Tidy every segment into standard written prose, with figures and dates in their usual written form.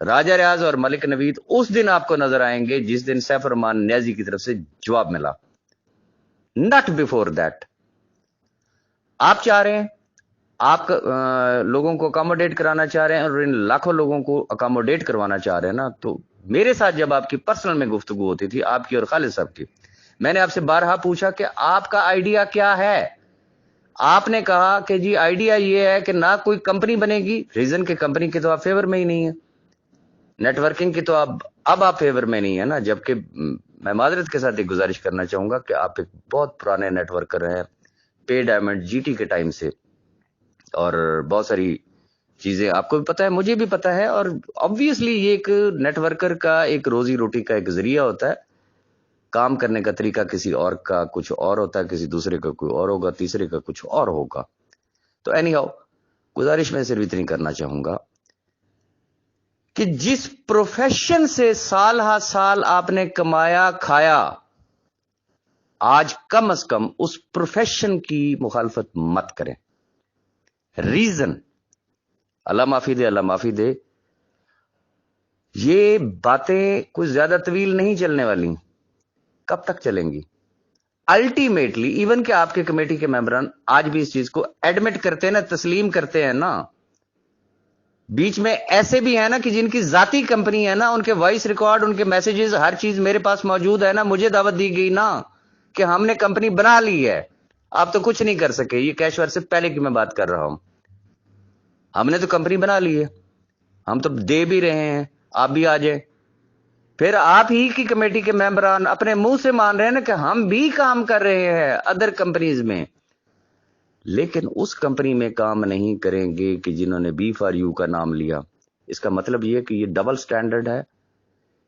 راجہ ریاض اور ملک نوید اس دن آپ کو نظر آئیں گے جس دن سیف الرحمان نیازی کی طرف سے جواب ملا، ناٹ بیفور دیٹ. آپ چاہ رہے ہیں، آپ لوگوں کو اکاموڈیٹ کرانا چاہ رہے ہیں اور ان لاکھوں لوگوں کو اکاموڈیٹ کروانا چاہ رہے ہیں نا. تو میرے ساتھ جب آپ کی پرسنل میں گفتگو ہوتی تھی، آپ کی اور خالد صاحب کی، میں نے آپ سے بارہا پوچھا کہ آپ کا آئیڈیا کیا ہے. آپ نے کہا کہ جی آئیڈیا یہ ہے کہ نہ کوئی کمپنی بنے گی، ریزن کہ کمپنی کے تو آپ فیور میں ہی نہیں ہے، نیٹ ورکنگ کی تو اب آپ فیور میں نہیں ہے نا. جبکہ میں معذرت کے ساتھ ایک گزارش کرنا چاہوں گا کہ آپ ایک بہت پرانے نیٹ ورکر ہیں، پے ڈائمنڈ جی ٹی کے ٹائم سے، اور بہت ساری چیزیں آپ کو بھی پتا ہے، مجھے بھی پتا ہے. اور obviously یہ ایک نیٹ ورکر کا ایک روزی روٹی کا ایک ذریعہ ہوتا ہے. کام کرنے کا طریقہ کسی اور کا کچھ اور ہوتا ہے، کسی دوسرے کا کوئی اور ہوگا، تیسرے کا کچھ اور ہوگا. تو اینی ہاؤ، گزارش میں صرف اتنی کرنا چاہوں گا کہ جس پروفیشن سے سال ہا سال آپ نے کمایا کھایا، آج کم از کم اس پروفیشن کی مخالفت مت کریں. ریزن اللہ معافی دے، اللہ معافی دے، یہ باتیں کچھ زیادہ طویل نہیں چلنے والی. کب تک چلیں گی؟ الٹیمیٹلی ایون کہ آپ کے کمیٹی کے ممبران آج بھی اس چیز کو ایڈمٹ کرتے ہیں نا، تسلیم کرتے ہیں نا. بیچ میں ایسے بھی ہیں نا کہ جن کی ذاتی کمپنی ہے نا، ان کے وائس ریکارڈ، ان کے میسیجز، ہر چیز میرے پاس موجود ہے نا. مجھے دعوت دی گئی نا کہ ہم نے کمپنی بنا لی ہے، آپ تو کچھ نہیں کر سکے. یہ کیشور سے پہلے کی میں بات کر رہا ہوں. ہم نے تو کمپنی بنا لی ہے، ہم تو دے بھی رہے ہیں، آپ بھی آ جائیں. پھر آپ ہی کی کمیٹی کے ممبران اپنے منہ سے مان رہے ہیں نا کہ ہم بھی کام کر رہے ہیں ادر کمپنیز میں، لیکن اس کمپنی میں کام نہیں کریں گے کہ جنہوں نے بی فار یو کا نام لیا. اس کا مطلب یہ کہ یہ ڈبل سٹینڈرڈ ہے.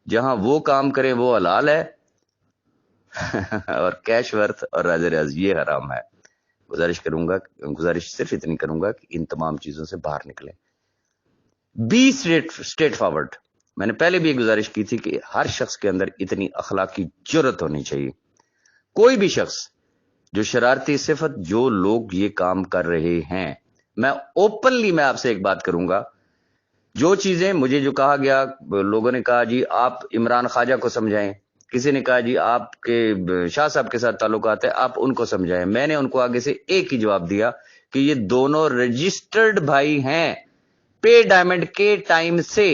جہاں وہ کام کریں وہ حلال ہے اور کیش ورتھ اور راجہ ریاض یہ حرام ہے. گزارش صرف اتنی کروں گا کہ ان تمام چیزوں سے باہر نکلیں. Be straight forward. میں نے پہلے بھی ایک گزارش کی تھی کہ ہر شخص کے اندر اتنی اخلاقی جرت ہونی چاہیے. کوئی بھی شخص جو شرارتی صفت، جو لوگ یہ کام کر رہے ہیں، میں اوپنلی میں آپ سے ایک بات کروں گا. جو چیزیں مجھے جو کہا گیا، لوگوں نے کہا جی آپ عمران خواجہ کو سمجھائیں، کسی نے کہا جی آپ کے شاہ صاحب کے ساتھ تعلقات ہے، آپ ان کو سمجھائیں. میں نے ان کو آگے سے ایک ہی جواب دیا کہ یہ دونوں رجسٹرڈ بھائی ہیں. پے ڈائمنڈ کے ٹائم سے،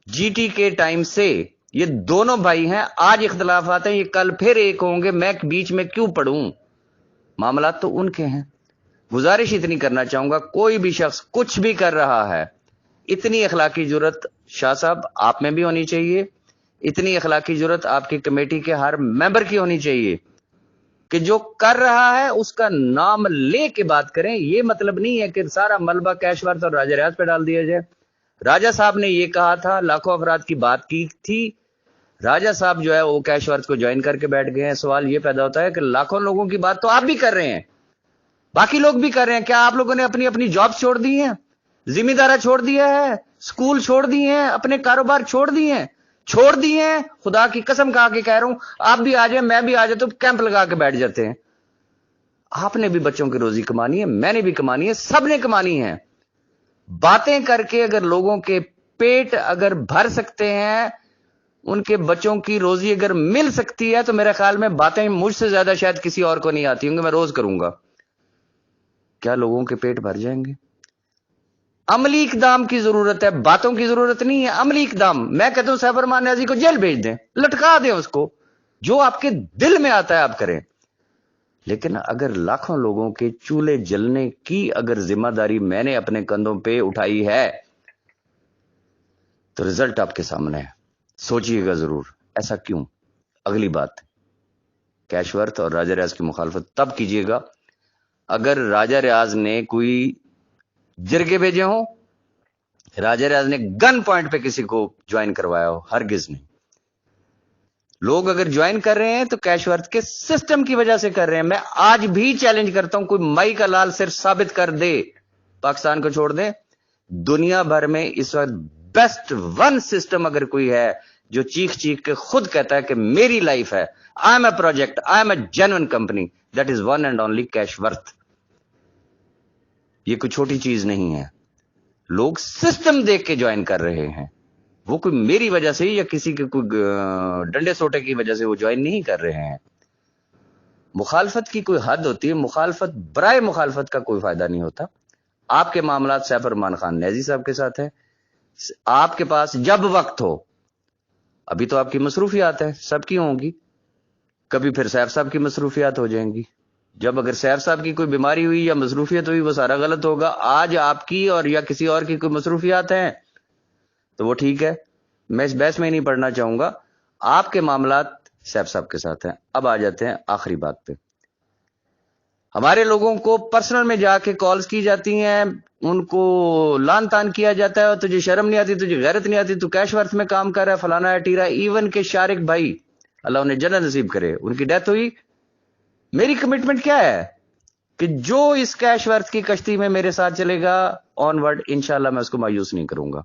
جی ٹی کے ٹائم سے یہ دونوں بھائی ہیں. آج اختلافات ہیں، یہ کل پھر ایک ہوں گے، میں بیچ میں کیوں پڑوں؟ معاملات تو ان کے ہیں. گزارش اتنی کرنا چاہوں گا، کوئی بھی شخص کچھ بھی کر رہا ہے، اتنی اخلاقی جرت شاہ صاحب آپ میں بھی ہونی چاہیے، اتنی اخلاقی جرت آپ کی کمیٹی کے ہر ممبر کی ہونی چاہیے کہ جو کر رہا ہے اس کا نام لے کے بات کریں. یہ مطلب نہیں ہے کہ سارا ملبہ کیش ورتھ اور راجہ ریاض پہ ڈال دیا جائے. راجہ صاحب نے یہ کہا تھا، لاکھوں افراد کی بات کی تھی، راجہ صاحب جو ہے وہ کیش ورتھ کو جوائن کر کے بیٹھ گئے ہیں. سوال یہ پیدا ہوتا ہے کہ لاکھوں لوگوں کی بات تو آپ بھی کر رہے ہیں، باقی لوگ بھی کر رہے ہیں. کیا آپ لوگوں نے اپنی اپنی جاب چھوڑ دی ہیں، ذمہ دارہ چھوڑ دیا ہے، سکول چھوڑ دیے ہیں، اپنے کاروبار چھوڑ دیے ہیں؟ خدا کی قسم کھا کے کہہ رہا ہوں، آپ بھی آ جائیں، میں بھی آ جائیں تو کیمپ لگا کے بیٹھ جاتے ہیں. آپ نے بھی بچوں کی روزی کمانی ہے، میں نے بھی کمانی ہے، سب نے کمانی ہے. باتیں کر کے اگر لوگوں کے پیٹ اگر بھر سکتے ہیں، ان کے بچوں کی روزی اگر مل سکتی ہے، تو میرے خیال میں باتیں مجھ سے زیادہ شاید کسی اور کو نہیں آتی ہوں گی، میں روز کروں گا. کیا لوگوں کے پیٹ بھر جائیں گے؟ عملی اقدام کی ضرورت ہے، باتوں کی ضرورت نہیں ہے. عملی اقدام. میں کہتا ہوں سیف الرحمان نیازی کو جیل بھیج دیں، لٹکا دیں اس کو، جو آپ کے دل میں آتا ہے آپ کریں. لیکن اگر لاکھوں لوگوں کے چولہے جلنے کی اگر ذمہ داری میں نے اپنے کندھوں پہ اٹھائی ہے تو رزلٹ آپ کے سامنے ہے. سوچئے گا ضرور ایسا کیوں. اگلی بات، کیش ورتھ اور راجہ ریاض کی مخالفت تب کیجئے گا اگر راجہ ریاض نے کوئی جرگے بھیجے ہوں، راجہ ریاض نے گن پوائنٹ پہ کسی کو جوائن کروایا ہو. ہرگز نہیں. لوگ اگر جوائن کر رہے ہیں تو کیش ورتھ کے سسٹم کی وجہ سے کر رہے ہیں. میں آج بھی چیلنج کرتا ہوں، کوئی مائی کا لال صرف ثابت کر دے، پاکستان کو چھوڑ دیں، دنیا بھر میں اس وقت بیسٹ ون سسٹم اگر کوئی ہے جو چیخ کے خود کہتا ہے کہ میری لائف ہے، I am a project, I am a genuine company, that is one and only cash worth. یہ کوئی چھوٹی چیز نہیں ہے. لوگ سسٹم دیکھ کے جوائن کر رہے ہیں. وہ کوئی میری وجہ سے یا کسی کے کوئی ڈنڈے سوٹے کی وجہ سے وہ جوائن نہیں کر رہے ہیں. مخالفت کی کوئی حد ہوتی ہے، مخالفت برائے مخالفت کا کوئی فائدہ نہیں ہوتا. آپ کے معاملات سیف الرحمان خان نیازی صاحب کے ساتھ ہیں. آپ کے پاس جب وقت ہو، ابھی تو آپ کی مصروفیات ہیں، سب کی ہوں گی، کبھی پھر سیف صاحب کی مصروفیات ہو جائیں گی. جب اگر سیف صاحب کی کوئی بیماری ہوئی یا مصروفیت ہوئی، وہ سارا غلط ہوگا. آج آپ کی اور یا کسی اور کی کوئی مصروفیات ہیں تو وہ ٹھیک ہے، میں اس بحث میں نہیں پڑھنا چاہوں گا. آپ کے معاملات سیف صاحب کے ساتھ ہیں. اب آ جاتے ہیں آخری بات پہ. ہمارے لوگوں کو پرسنل میں جا کے کالز کی جاتی ہیں، ان کو لان تان کیا جاتا ہے، اور تجھے شرم نہیں آتی، تجھے غیرت نہیں آتی، تو کیش ورتھ میں کام کر رہا ہے، فلانا ہے ٹیرا. ایون کہ شارق بھائی، اللہ انہیں جنت نصیب کرے، ان کی ڈیتھ ہوئی. میری کمٹمنٹ کیا ہے کہ جو اس کیش ورتھ کی کشتی میں میرے ساتھ چلے گا آن ورڈ، انشاءاللہ میں اس کو مایوس نہیں کروں گا.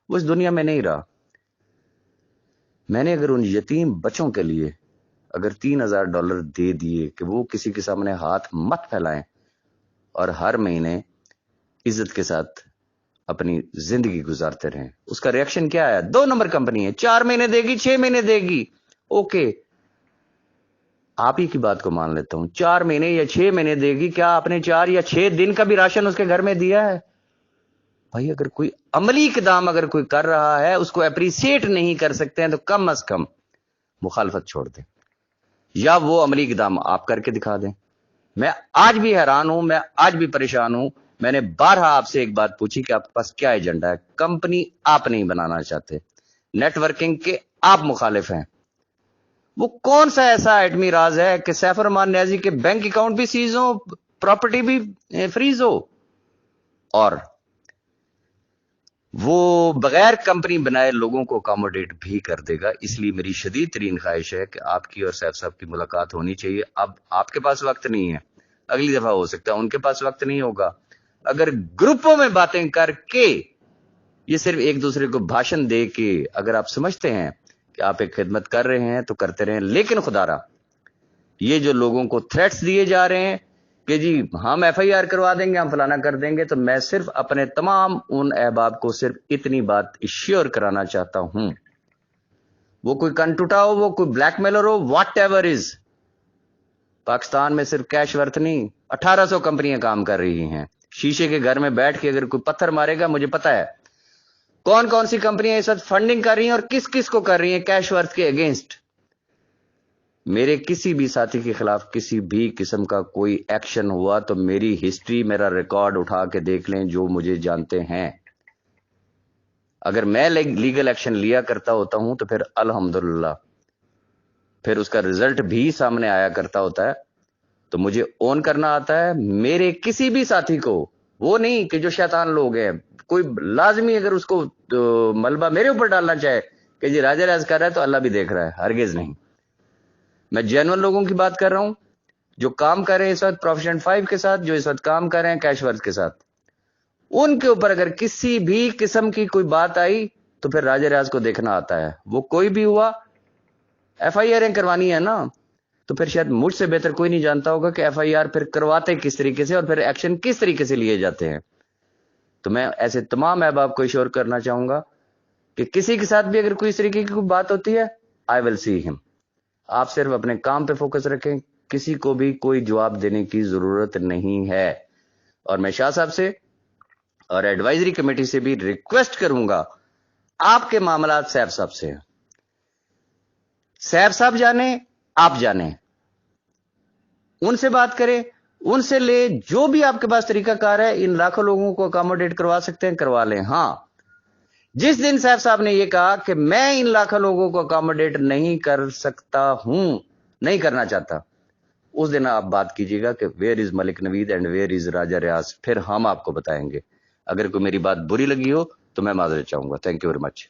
وہ اس دنیا میں نہیں رہا. میں نے اگر ان یتیم بچوں کے لیے اگر $3,000 دے دیے کہ وہ کسی کے سامنے ہاتھ مت پھیلائیں اور ہر مہینے عزت کے ساتھ اپنی زندگی گزارتے رہیں، اس کا ریئیکشن کیا ہے؟ 2 نمبر کمپنی ہے، 4 مہینے دے گی، 6 مہینے دے گی، اوکے، آپ ہی کی بات کو مان لیتا ہوں. 4 مہینے یا 6 مہینے دے گی، کیا آپ نے 4 یا 6 دن کا بھی راشن اس کے گھر میں دیا ہے؟ بھائی اگر کوئی عملی اقدام اگر کوئی کر رہا ہے، اس کو اپریسیٹ نہیں کر سکتے ہیں، تو کم از کم مخالفت چھوڑ دیں، یا وہ عملی اقدام آپ کر کے دکھا دیں. میں آج بھی حیران ہوں، میں آج بھی پریشان ہوں. میں نے بارہا آپ سے ایک بات پوچھی کہ آپ کے پاس کیا ایجنڈا ہے. کمپنی آپ نہیں بنانا چاہتے، نیٹ ورکنگ کے آپ مخالف ہیں. وہ کون سا ایسا ایٹمی راز ہے کہ سیف الرحمان نیازی کے بینک اکاؤنٹ بھی سیز ہو، پراپرٹی بھی فریز ہو، اور وہ بغیر کمپنی بنائے لوگوں کو اکاموڈیٹ بھی کر دے گا. اس لیے میری شدید ترین خواہش ہے کہ آپ کی اور سیف صاحب کی ملاقات ہونی چاہیے. اب آپ کے پاس وقت نہیں ہے، اگلی دفعہ ہو سکتا ہے ان کے پاس وقت نہیں ہوگا. اگر گروپوں میں باتیں کر کے، یہ صرف ایک دوسرے کو بھاشن دے کے اگر آپ سمجھتے ہیں کہ آپ ایک خدمت کر رہے ہیں تو کرتے رہیں. لیکن خدا را یہ جو لوگوں کو تھریٹس دیے جا رہے ہیں کہ جی ہم FIR کروا دیں گے، ہم فلانا کر دیں گے، تو میں صرف اپنے تمام ان احباب کو صرف اتنی بات ایشور کرانا چاہتا ہوں، وہ کوئی کنٹوٹا ہو، وہ کوئی بلیک میلر ہو، واٹ ایور از، پاکستان میں صرف کیش ورتھ نہیں 1800 کمپنیاں کام کر رہی ہیں. شیشے کے گھر میں بیٹھ کے اگر کوئی پتھر مارے گا، مجھے پتا ہے کون کون سی کمپنیاں اس وقت فنڈنگ کر رہی ہیں اور کس کس کو کر رہی ہیں کیش ورتھ کے اگینسٹ. میرے کسی بھی ساتھی کے خلاف کسی بھی قسم کا کوئی ایکشن ہوا تو میری ہسٹری، میرا ریکارڈ اٹھا کے دیکھ لیں جو مجھے جانتے ہیں. اگر میں لیگل ایکشن لیا کرتا ہوتا ہوں تو پھر الحمدللہ پھر اس کا رزلٹ بھی سامنے آیا کرتا ہوتا ہے. تو مجھے اون کرنا آتا ہے. میرے کسی بھی ساتھی کو، وہ نہیں کہ جو شیطان لوگ ہیں، کوئی لازمی اگر اس کو ملبہ میرے اوپر ڈالنا چاہے کہ جی راجہ ریاض کر رہا ہے تو اللہ بھی دیکھ رہا ہے، ہرگز نہیں. میں جینون لوگوں کی بات کر رہا ہوں جو کام کر رہے ہیں اس وقت پروفیشن 5 کے ساتھ، جو اس وقت کام کر رہے ہیں کیش ورتھ کے ساتھ. ان کے اوپر اگر کسی بھی قسم کی کوئی بات آئی تو پھر راجہ ریاض کو دیکھنا آتا ہے. وہ کوئی بھی ہوا، FIR کروانی ہے نا، تو پھر شاید مجھ سے بہتر کوئی نہیں جانتا ہوگا کہ FIR پھر کرواتے کس طریقے سے اور پھر ایکشن کس طریقے سے لیے جاتے ہیں. تو میں ایسے تمام احباب کو اشور کرنا چاہوں گا کہ کسی کے ساتھ بھی اگر کوئی اس طریقے کی کوئی بات ہوتی ہے، I will see him. آپ صرف اپنے کام پہ فوکس رکھیں، کسی کو بھی کوئی جواب دینے کی ضرورت نہیں ہے. اور میں شاہ صاحب سے اور ایڈوائزری کمیٹی سے بھی ریکویسٹ کروں گا، آپ کے معاملات سیف صاحب سے ہیں، سیف صاحب جانے، آپ جانے، ان سے بات کریں، ان سے لے، جو بھی آپ کے پاس طریقہ کار ہے ان لاکھوں لوگوں کو اکاموڈیٹ کروا سکتے ہیں کروا لیں. ہاں، جس دن سیف صاحب نے یہ کہا کہ میں ان لاکھوں لوگوں کو اکاموڈیٹ نہیں کر سکتا ہوں، نہیں کرنا چاہتا، اس دن آپ بات کیجیے گا کہ where is Malik Naveed and where is Raja Riaz. پھر ہم آپ کو بتائیں گے. اگر کوئی میری بات بری لگی ہو تو میں معذرت چاہوں گا. Thank you very much.